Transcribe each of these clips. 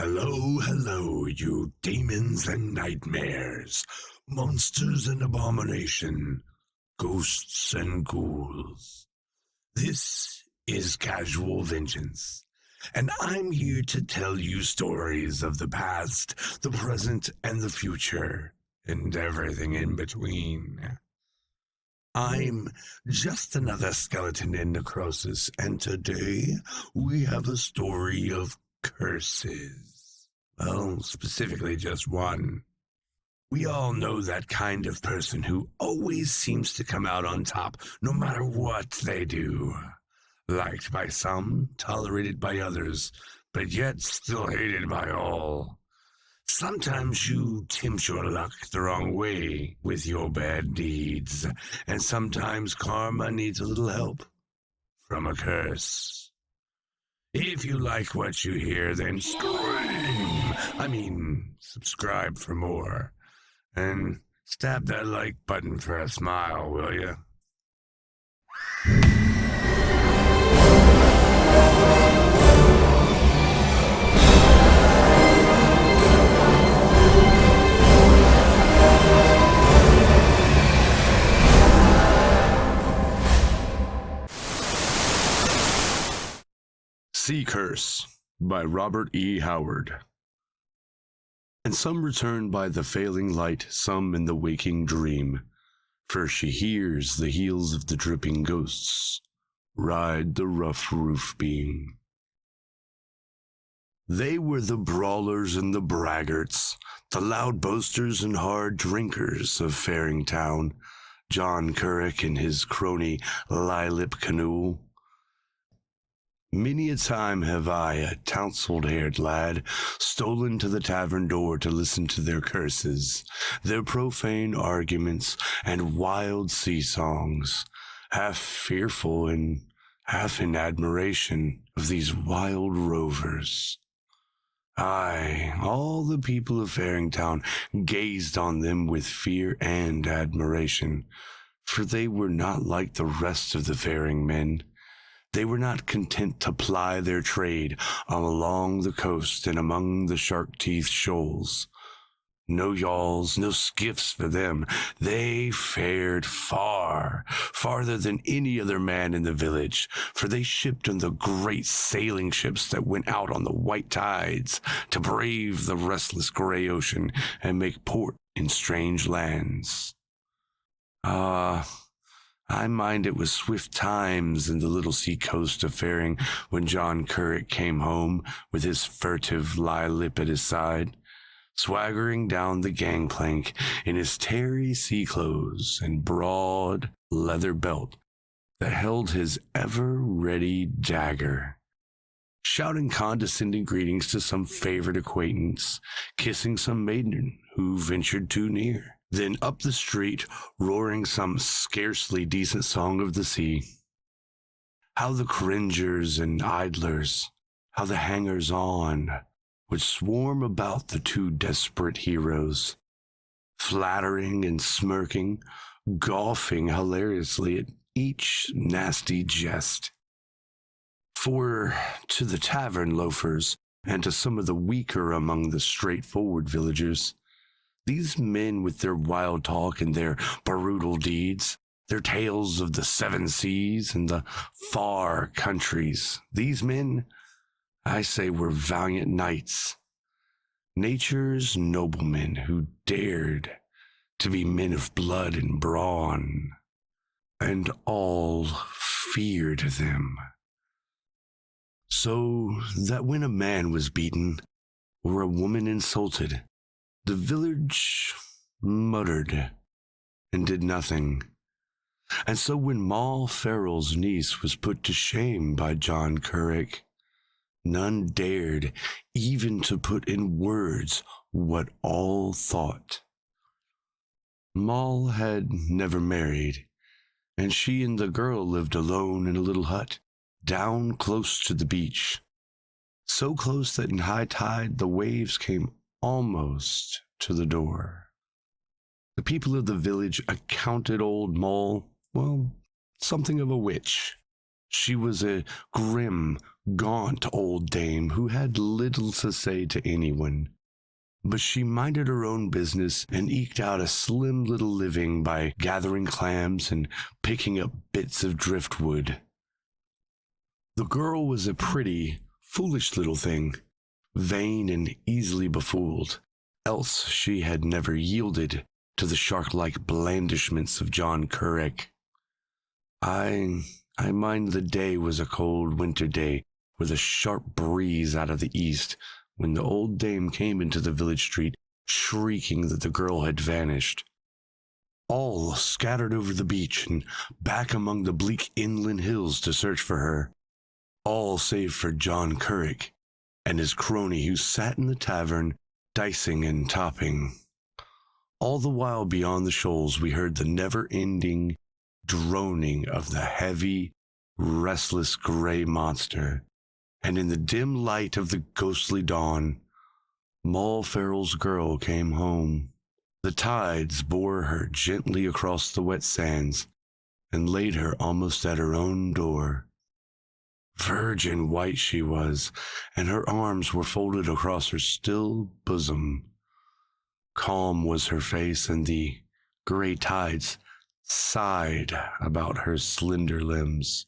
Hello, hello, you demons and nightmares, monsters and abomination, ghosts and ghouls. This is Casual Vengeance, and I'm here to tell you stories of the past, the present, and the future, and everything in between. I'm just another skeleton in necrosis, and today we have a story of curses. Well, specifically just one. We all know that kind of person who always seems to come out on top, no matter what they do. Liked by some, tolerated by others, but yet still hated by all. Sometimes you tempt your luck the wrong way with your bad deeds, and sometimes karma needs a little help from a curse. If you like what you hear, then subscribe for more. And stab that like button for a smile, will you? Sea Curse by Robert E. Howard. And some return by the failing light, some in the waking dream. First she hears the heels of the dripping ghosts ride the rough roof beam. They were the brawlers and the braggarts, the loud boasters and hard drinkers of Faring Town, John Kulrek and his crony Lie-lip Canool. Many a time have I, a tousled-haired lad, stolen to the tavern door to listen to their curses, their profane arguments, and wild sea-songs, half fearful and half in admiration of these wild rovers. Aye, all the people of Faringtown gazed on them with fear and admiration, for they were not like the rest of the faring men. They were not content to ply their trade along the coast and among the shark-teethed shoals. No yawls, no skiffs for them. They fared far, farther than any other man in the village, for they shipped on the great sailing ships that went out on the white tides to brave the restless gray ocean and make port in strange lands. I mind it was swift times in the little sea coast of Faring when John Kulrek came home with his furtive lie-lip at his side, swaggering down the gangplank in his tarry sea clothes and broad leather belt that held his ever-ready dagger, shouting condescending greetings to some favorite acquaintance, kissing some maiden who ventured too near. Then up the street, roaring some scarcely decent song of the sea. How the cringers and idlers, how the hangers-on would swarm about the two desperate heroes, flattering and smirking, gawping hilariously at each nasty jest. For to the tavern loafers, and to some of the weaker among the straightforward villagers, these men with their wild talk and their brutal deeds, their tales of the seven seas and the far countries, these men, I say, were valiant knights, nature's noblemen who dared to be men of blood and brawn, and all feared them. So that when a man was beaten or a woman insulted, the village muttered and did nothing. And so when Moll Farrell's niece was put to shame by John Kulrek, none dared even to put in words what all thought. Moll had never married, and she and the girl lived alone in a little hut down close to the beach, so close that in high tide the waves came almost to the door. The people of the village accounted old Moll, well, something of a witch, She was a grim, gaunt old dame who had little to say to anyone. But she minded her own business and eked out a slim little living by gathering clams and picking up bits of driftwood. The girl was a pretty, foolish little thing, vain and easily befooled, else she had never yielded to the shark-like blandishments of John Kulrek. I mind the day was a cold winter day with a sharp breeze out of the east when the old dame came into the village street, shrieking that the girl had vanished. All scattered over the beach and back among the bleak inland hills to search for her. All save for John Kulrek and his crony who sat in the tavern, dicing and topping. All the while beyond the shoals we heard the never-ending droning of the heavy, restless gray monster, and in the dim light of the ghostly dawn, Moll Farrell's girl came home. The tides bore her gently across the wet sands and laid her almost at her own door. Virgin white she was, and her arms were folded across her still bosom. Calm was her face, and the gray tides sighed about her slender limbs.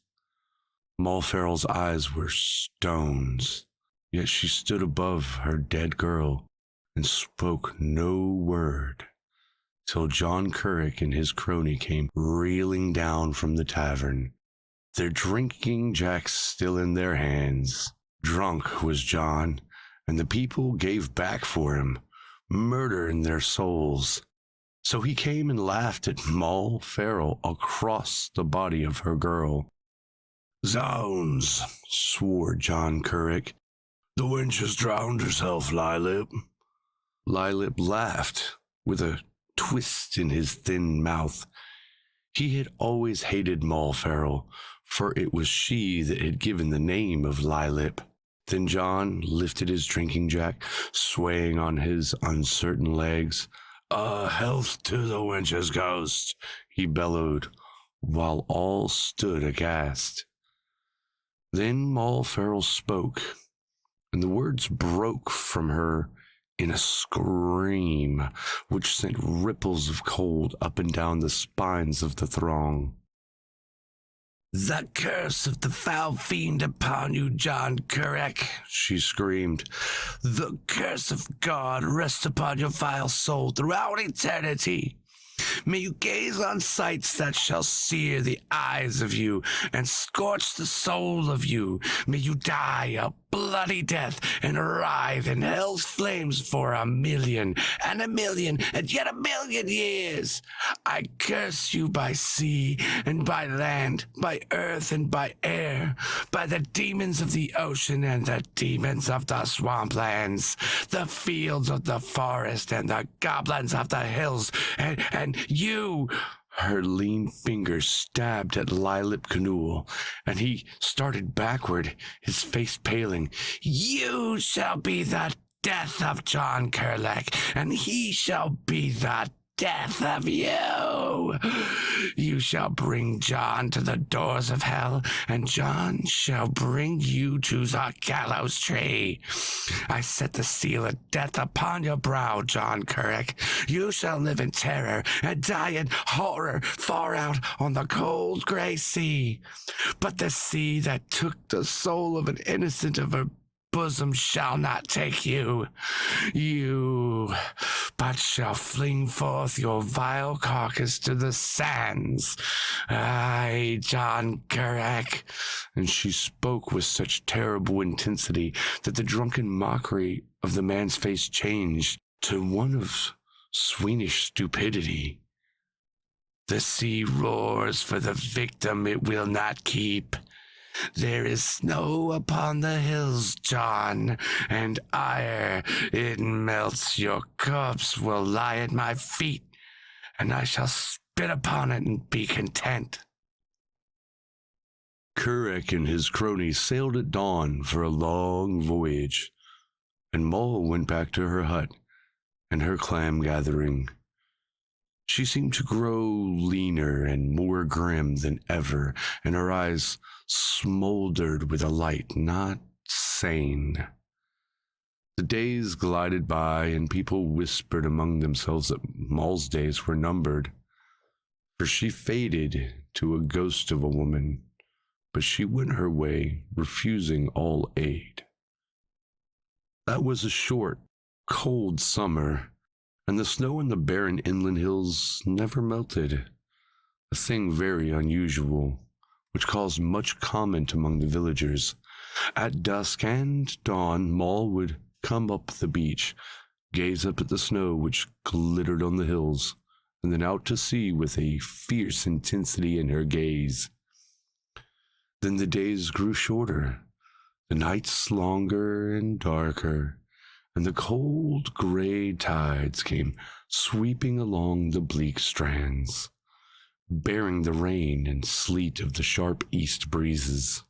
Moll Farrell's eyes were stones, yet she stood above her dead girl and spoke no word till John Kulrek and his crony came reeling down from the tavern, their drinking jacks still in their hands. Drunk was John, and the people gave back for him, murder in their souls. So he came and laughed at Moll Farrell across the body of her girl. "Zounds," swore John Kulrek. "The wench has drowned herself, Lie-lip." Lie-lip laughed with a twist in his thin mouth. He had always hated Moll Farrell, for it was she that had given the name of Lie-lip. Then John lifted his drinking jack, swaying on his uncertain legs. "A health to the wench's ghost," he bellowed, while all stood aghast. Then Moll Farrell spoke, and the words broke from her in a scream which sent ripples of cold up and down the spines of the throng. "The curse of the foul fiend upon you, John Kulrek," she screamed. "The curse of God rest upon your vile soul throughout eternity. May you gaze on sights that shall sear the eyes of you and scorch the soul of you. May you die a bloody death and writhe in hell's flames for 1,000,000 and 1,000,000 and yet 1,000,000 years. I curse you by sea and by land, by earth and by air, by the demons of the ocean and the demons of the swamplands, the fields of the forest and the goblins of the hills, and you." Her lean finger stabbed at Lie-lip Canool, and he started backward, his face paling. "You shall be the death of John Kulrek, and he shall be the death of you. You shall bring John to the doors of hell, and John shall bring you to the gallows tree. I set the seal of death upon your brow, John Kulrek. You shall live in terror and die in horror far out on the cold gray sea. But the sea that took the soul of an innocent of her bosom shall not take you. You but shall fling forth your vile carcass to the sands. Aye, John Kulrek." And she spoke with such terrible intensity that the drunken mockery of the man's face changed to one of swinish stupidity. "The sea roars for the victim it will not keep. There is snow upon the hills, John, and ire it melts. Your corpse will lie at my feet, and I shall spit upon it and be content." Kulrek and his cronies sailed at dawn for a long voyage, and Moll went back to her hut and her clam gathering. She seemed to grow leaner and more grim than ever, and her eyes smoldered with a light not sane. The days glided by, and people whispered among themselves that Moll's days were numbered, for she faded to a ghost of a woman, but she went her way, refusing all aid. That was a short, cold summer, and the snow in the barren inland hills never melted, a thing very unusual, which caused much comment among the villagers. At dusk and dawn, Moll would come up the beach, gaze up at the snow which glittered on the hills, and then out to sea with a fierce intensity in her gaze. Then the days grew shorter, the nights longer and darker, and the cold gray tides came sweeping along the bleak strands, bearing the rain and sleet of the sharp east breezes.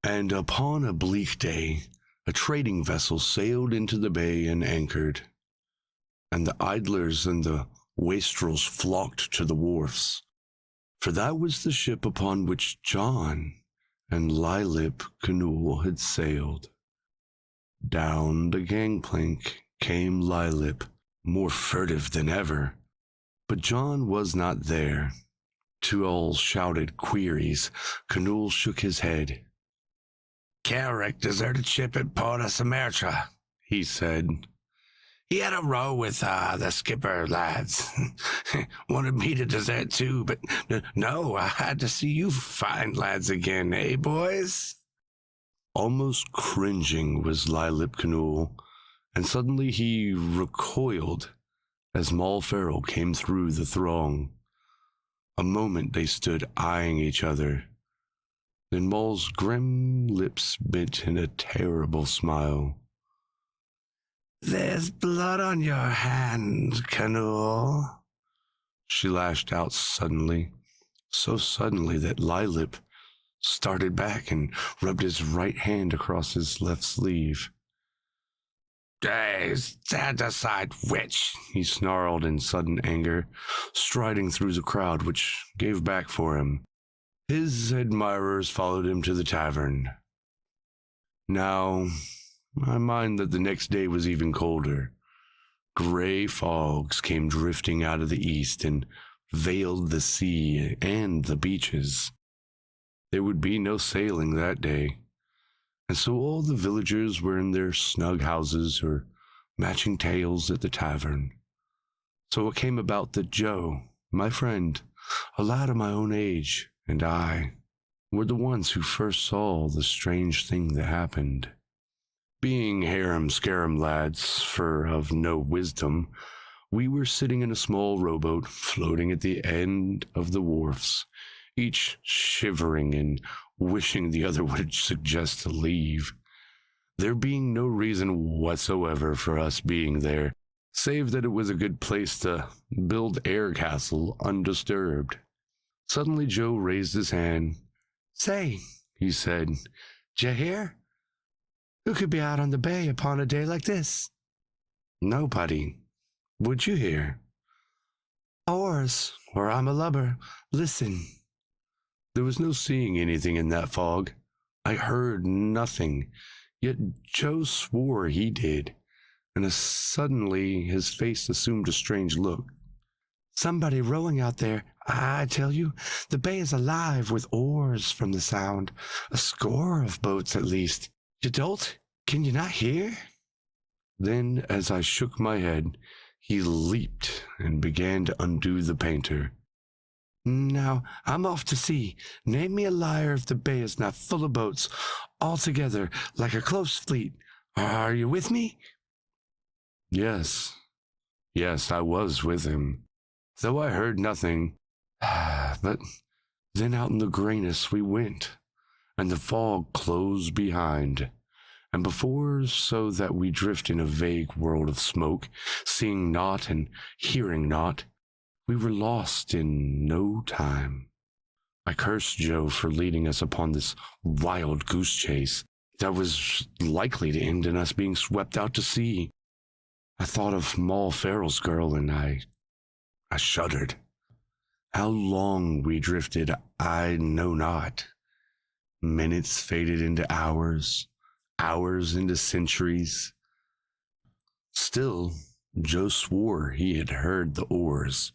And upon a bleak day, a trading vessel sailed into the bay and anchored, and the idlers and the wastrels flocked to the wharfs, for that was the ship upon which John and Lie-lip Canool had sailed. Down the gangplank came Lie-lip, more furtive than ever, but John was not there. To all shouted queries, Canool shook his head. Kulrek deserted ship at Port of Sumatra, he said. He had a row with the skipper lads. Wanted me to desert too, but no, I had to see you fine lads again, eh, boys? Almost cringing was Lie-lip Canool, and suddenly he recoiled as Moll Farrell came through the throng. A moment they stood eyeing each other. Then Moll's grim lips bent in a terrible smile. There's blood on your hand, Canool, she lashed out suddenly, so suddenly that Lie-lip started back and rubbed his right hand across his left sleeve. Stand aside, witch, he snarled in sudden anger, striding through the crowd which gave back for him. His admirers followed him to the tavern. Now, I mind that the next day was even colder. Gray fogs came drifting out of the east and veiled the sea and the beaches. There would be no sailing that day, and so all the villagers were in their snug houses or matching tales at the tavern. So it came about that Joe, my friend, a lad of my own age, and I were the ones who first saw the strange thing that happened. Being harum-scarum lads, for of no wisdom, we were sitting in a small rowboat floating at the end of the wharfs, each shivering and wishing the other would suggest to leave, there being no reason whatsoever for us being there, save that it was a good place to build air castle undisturbed. Suddenly Joe raised his hand. Say, he said, d'ye hear? Who could be out on the bay upon a day like this? Nobody. Would you hear? Oars, or I'm a lubber. Listen. There was no seeing anything in that fog. I heard nothing, yet Joe swore he did, and suddenly his face assumed a strange look. Somebody rowing out there, I tell you. The bay is alive with oars from the sound. A score of boats at least. You dolt, can you not hear? Then, as I shook my head, he leaped and began to undo the painter. Now, I'm off to sea. Name me a liar if the bay is not full of boats, all together, like a close fleet. Are you with me? Yes, I was with him, though I heard nothing. But then out in the grayness we went, and the fog closed behind, and before so that we drift in a vague world of smoke, seeing naught and hearing naught, we were lost in no time. I cursed Joe for leading us upon this wild goose chase that was likely to end in us being swept out to sea. I thought of Moll Farrell's girl, and I I shuddered. How long we drifted, I know not. Minutes faded into hours, hours into centuries. Still, Joe swore he had heard the oars,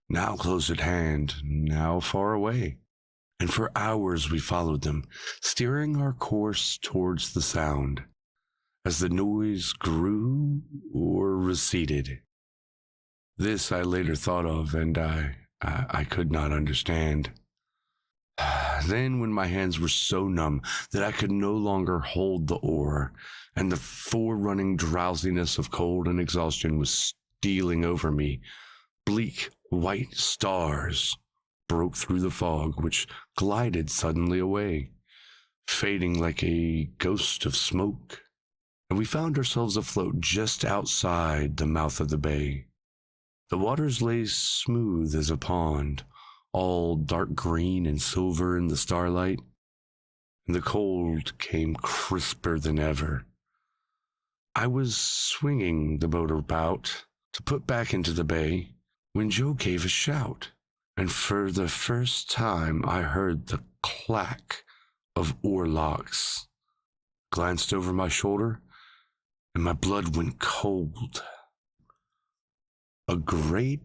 now close at hand, now far away. And for hours we followed them, steering our course towards the sound, as the noise grew or receded. This I later thought of, and I could not understand. Then, when my hands were so numb that I could no longer hold the oar, and the forerunning drowsiness of cold and exhaustion was stealing over me, bleak white stars broke through the fog, which glided suddenly away, fading like a ghost of smoke, and we found ourselves afloat just outside the mouth of the bay. The waters lay smooth as a pond, all dark green and silver in the starlight, and the cold came crisper than ever. I was swinging the boat about to put back into the bay when Joe gave a shout, and for the first time I heard the clack of oarlocks. Glanced over my shoulder, and my blood went cold. A great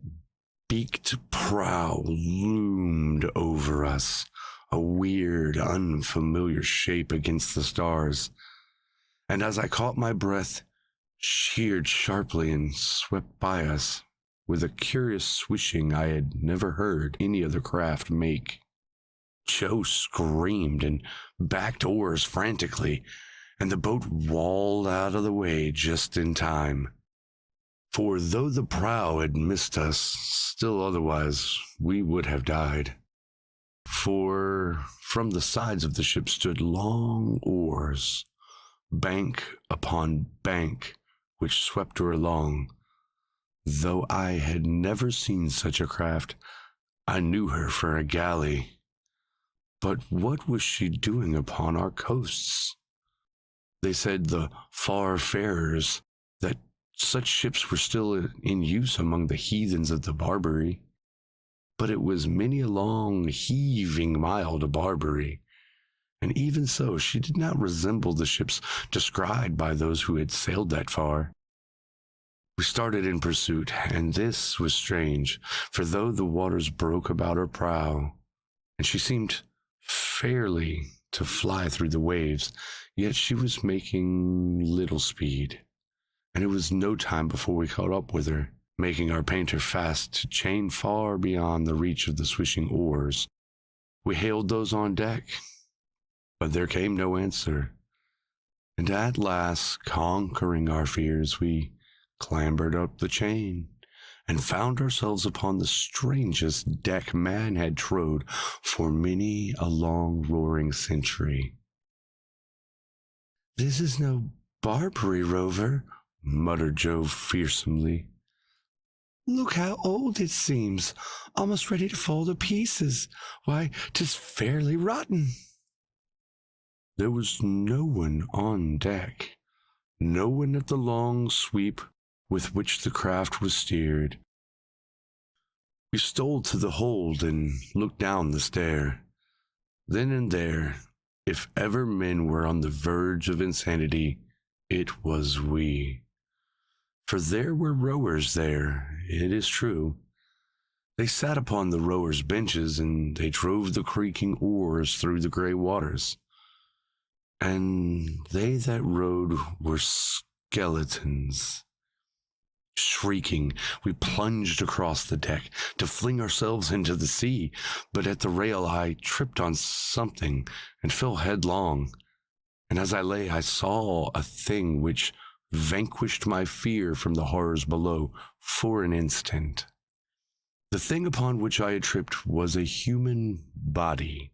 beaked prow loomed over us, a weird, unfamiliar shape against the stars, and as I caught my breath, sheered sharply and swept by us with a curious swishing I had never heard any other craft make. Joe screamed and backed oars frantically, and the boat walled out of the way just in time. For though the prow had missed us, still otherwise we would have died. For from the sides of the ship stood long oars, bank upon bank, which swept her along. Though I had never seen such a craft, I knew her for a galley. But what was she doing upon our coasts? They said the far-farers that such ships were still in use among the heathens of the Barbary. But it was many a long, heaving mile to Barbary, and even so she did not resemble the ships described by those who had sailed that far. We started in pursuit, and this was strange, for though the waters broke about her prow, and she seemed fairly to fly through the waves, yet she was making little speed, and it was no time before we caught up with her, making our painter fast to chain far beyond the reach of the swishing oars. We hailed those on deck, but there came no answer, and at last, conquering our fears, we clambered up the chain, and found ourselves upon the strangest deck man had trod for many a long roaring century. "This is no Barbary, Rover," muttered Joe fearsomely. "Look how old it seems, almost ready to fall to pieces. Why, 'tis fairly rotten." There was no one on deck, no one at the long sweep with which the craft was steered. We stole to the hold and looked down the stair. Then and there, if ever men were on the verge of insanity, it was we. For there were rowers there, it is true. They sat upon the rowers' benches, and they drove the creaking oars through the gray waters. And they that rowed were skeletons. Shrieking, we plunged across the deck to fling ourselves into the sea, but at the rail I tripped on something and fell headlong. And as I lay, I saw a thing which vanquished my fear from the horrors below for an instant. The thing upon which I had tripped was a human body,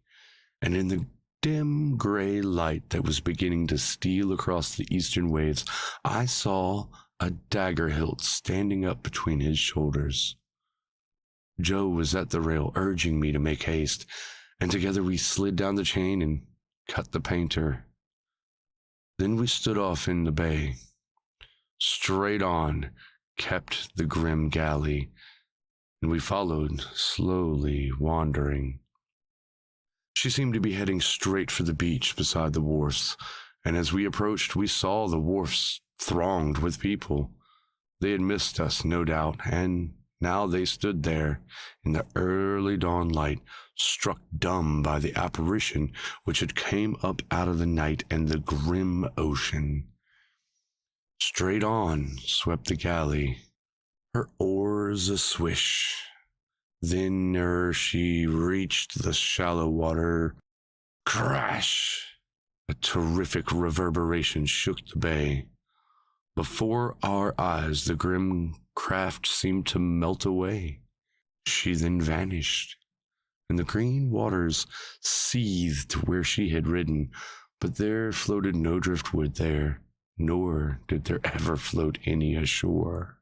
and in the dim gray light that was beginning to steal across the eastern waves, I saw a dagger hilt standing up between his shoulders. Joe was at the rail, urging me to make haste, and together we slid down the chain and cut the painter. Then we stood off in the bay. Straight on kept the grim galley, and we followed, slowly wandering. She seemed to be heading straight for the beach beside the wharfs, and as we approached, we saw the wharfs thronged with people. They had missed us, no doubt, and now they stood there in the early dawn light, struck dumb by the apparition which had come up out of the night and the grim ocean. Straight on swept the galley, her oars a swish. Then ere she reached the shallow water, crash! A terrific reverberation shook the bay. Before our eyes, the grim craft seemed to melt away. She then vanished, and the green waters seethed where she had ridden, but there floated no driftwood there, nor did there ever float any ashore.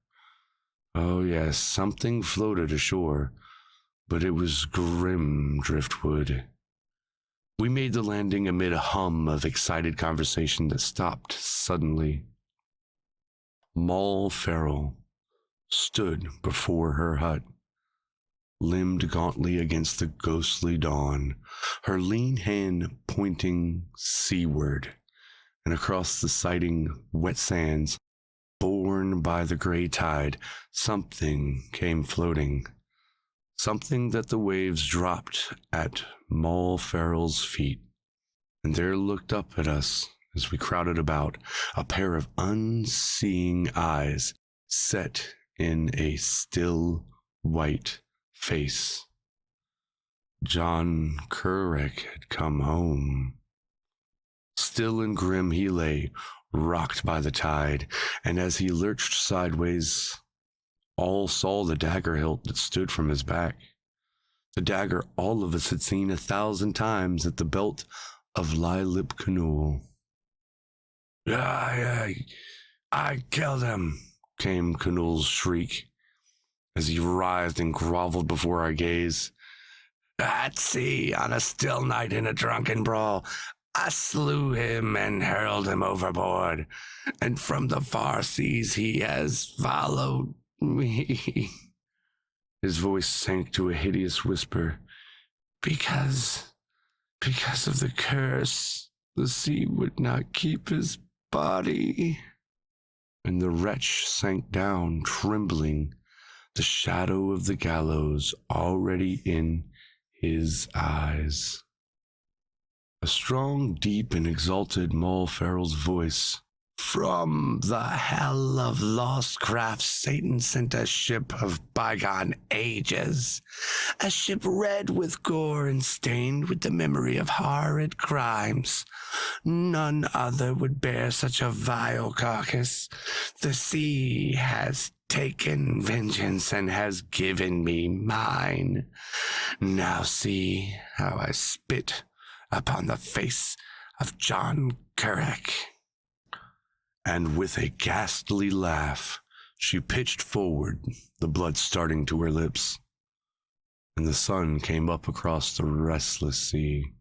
Oh yes, something floated ashore, but it was grim driftwood. We made the landing amid a hum of excited conversation that stopped suddenly. Moll Farrell stood before her hut, limbed gauntly against the ghostly dawn, her lean hand pointing seaward, and across the sighting wet sands, borne by the gray tide, something came floating, something that the waves dropped at Moll Farrell's feet, and there looked up at us as we crowded about, a pair of unseeing eyes set in a still white face. John Kulrek had come home. Still and grim he lay, rocked by the tide, and as he lurched sideways, all saw the dagger hilt that stood from his back. The dagger all of us had seen 1,000 times at the belt of Lie-lip Canool. I killed him, came Canool's shriek, as he writhed and groveled before our gaze. At sea, on a still night in a drunken brawl, I slew him and hurled him overboard, and from the far seas he has followed me. His voice sank to a hideous whisper. Because of the curse, the sea would not keep his body. And the wretch sank down, trembling, the shadow of the gallows already in his eyes. A strong, deep, and exalted Moll Farrell's voice. From the hell of lost crafts, Satan sent a ship of bygone ages, a ship red with gore and stained with the memory of horrid crimes. None other would bear such a vile carcass. The sea has taken vengeance and has given me mine. Now see how I spit upon the face of John Kulrek. And with a ghastly laugh, she pitched forward, the blood starting to her lips, and the sun came up across the restless sea.